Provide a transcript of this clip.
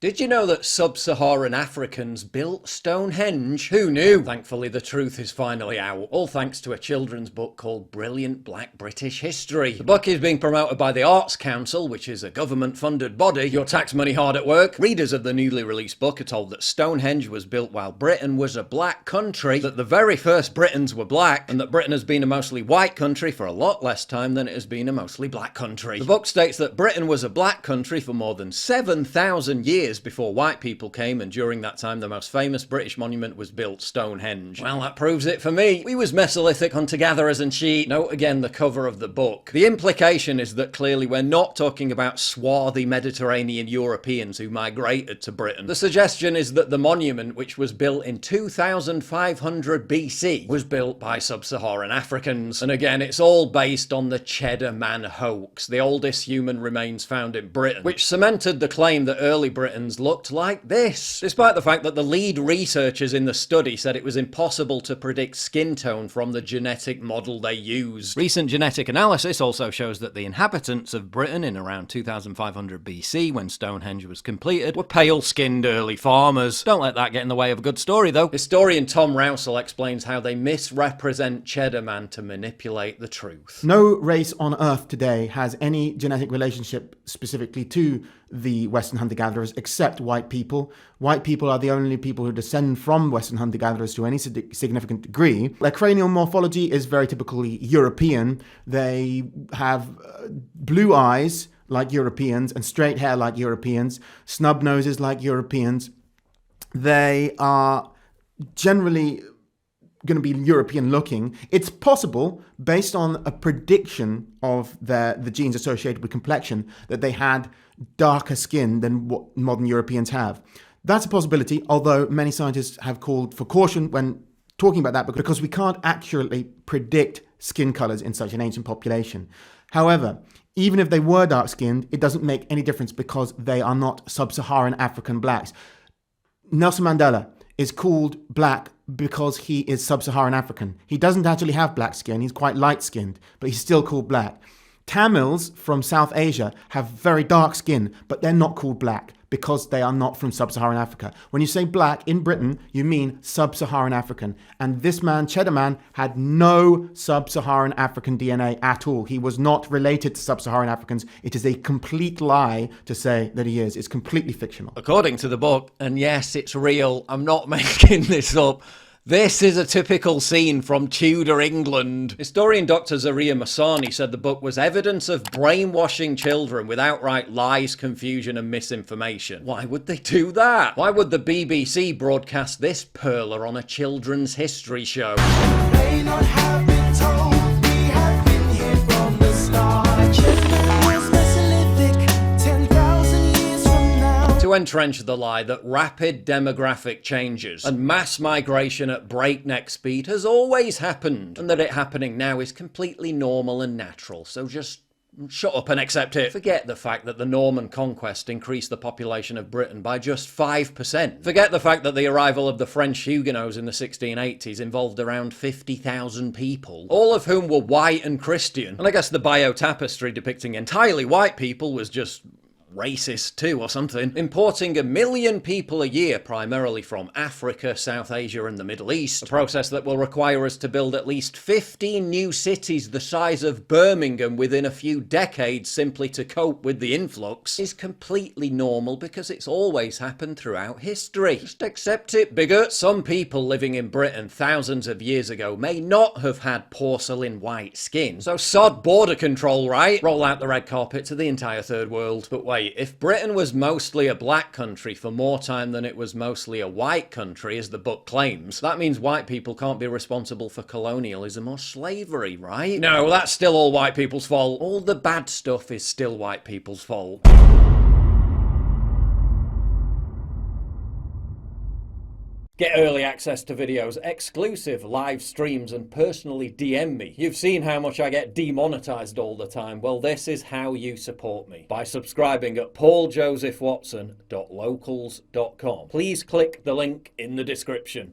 Did you know that sub-Saharan Africans built Stonehenge? Who knew? Thankfully, the truth is finally out, all thanks to a children's book called Brilliant Black British History. The book is being promoted by the Arts Council, which is a government-funded body. Your tax money hard at work. Readers of the newly released book are told that Stonehenge was built while Britain was a black country, that the very first Britons were black, and that Britain has been a mostly white country for a lot less time than it has been a mostly black country. The book states that Britain was a black country for more than 7,000 years before white people came, and during that time the most famous British monument was built, Stonehenge. Well, that proves it for me. We was Mesolithic hunter-gatherers and sheep. Note again the cover of the book. The implication is that clearly we're not talking about swarthy Mediterranean Europeans who migrated to Britain. The suggestion is that the monument, which was built in 2500 BC, was built by sub-Saharan Africans. And again, it's all based on the Cheddar Man hoax, the oldest human remains found in Britain, which cemented the claim that early Britons looked like this, despite the fact that the lead researchers in the study said it was impossible to predict skin tone from the genetic model they used. Recent genetic analysis also shows that the inhabitants of Britain in around 2500 BC, when Stonehenge was completed, were pale-skinned early farmers. Don't let that get in the way of a good story, though. Historian Tom Rousel explains how they misrepresent Cheddar Man to manipulate the truth. No race on Earth today has any genetic relationship specifically to the Western hunter-gatherers except white people. White people are the only people who descend from Western hunter-gatherers to any significant degree. Their cranial morphology is very typically European. They have blue eyes like Europeans and straight hair like Europeans, snub noses like Europeans. They are generally going to be European looking. It's possible, based on a prediction of the genes associated with complexion, that they had darker skin than what modern Europeans have. That's a possibility, although many scientists have called for caution when talking about that because we can't accurately predict skin colors in such an ancient population. However, even if they were dark-skinned, it doesn't make any difference because they are not sub-Saharan African blacks. Nelson Mandela is called black because he is sub-Saharan African. He doesn't actually have black skin, he's quite light-skinned, but he's still called black. Tamils from South Asia have very dark skin, but they're not called black because they are not from sub-Saharan Africa. When you say black in Britain, you mean sub-Saharan African. And this man, Cheddar Man, had no sub-Saharan African DNA at all. He was not related to sub-Saharan Africans. It is a complete lie to say that he is. It's completely fictional. According to the book, and yes, it's real, I'm not making this up, this is a typical scene from Tudor England. Historian Dr. Zaria Masani said the book was evidence of brainwashing children with outright lies, confusion and misinformation. Why would they do that? Why would the BBC broadcast this perler on a children's history show? May not have been told, we have been here from the start. To entrench the lie that rapid demographic changes and mass migration at breakneck speed has always happened, and that it happening now is completely normal and natural, so just shut up and accept it. Forget the fact that the Norman conquest increased the population of Britain by just 5%. Forget the fact that the arrival of the French Huguenots in the 1680s involved around 50,000 people, all of whom were white and Christian. And I guess the bio tapestry depicting entirely white people was just racist too or something. Importing 1 million people a year, primarily from Africa, South Asia and the Middle East, a process that will require us to build at least 15 new cities the size of Birmingham within a few decades simply to cope with the influx, is completely normal because it's always happened throughout history. Just accept it, bigot. Some people living in Britain thousands of years ago may not have had porcelain white skin, so sod border control, right? Roll out the red carpet to the entire third world. But wait, if Britain was mostly a black country for more time than it was mostly a white country, as the book claims, that means white people can't be responsible for colonialism or slavery, right? No, that's still all white people's fault. All the bad stuff is still white people's fault. Get early access to videos, exclusive live streams, and personally DM me. You've seen how much I get demonetized all the time. Well, this is how you support me. By subscribing at pauljosephwatson.locals.com. Please click the link in the description.